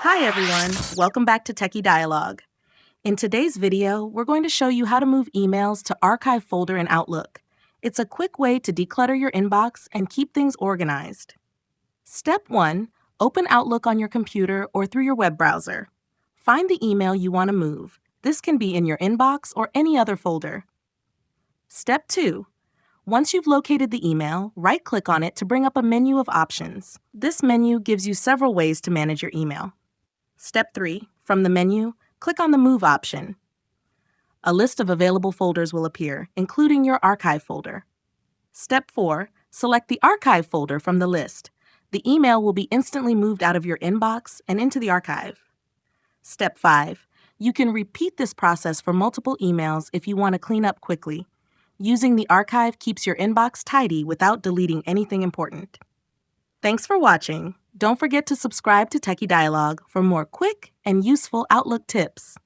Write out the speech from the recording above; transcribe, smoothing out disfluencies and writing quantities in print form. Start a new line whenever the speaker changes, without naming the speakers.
Hi everyone, welcome back to Techie Dialogue. In today's video, we're going to show you how to move emails to Archive folder in Outlook. It's a quick way to declutter your inbox and keep things organized. Step 1. Open Outlook on your computer or through your web browser. Find the email you want to move. This can be in your inbox or any other folder. Step 2. Once you've located the email, right-click on it to bring up a menu of options. This menu gives you several ways to manage your email. Step 3. From the menu, click on the Move option. A list of available folders will appear, including your Archive folder. Step 4. Select the Archive folder from the list. The email will be instantly moved out of your inbox and into the archive. Step 5. You can repeat this process for multiple emails if you want to clean up quickly. Using the archive keeps your inbox tidy without deleting anything important. Thanks for watching. Don't forget to subscribe to Techie Dialogue for more quick and useful Outlook tips.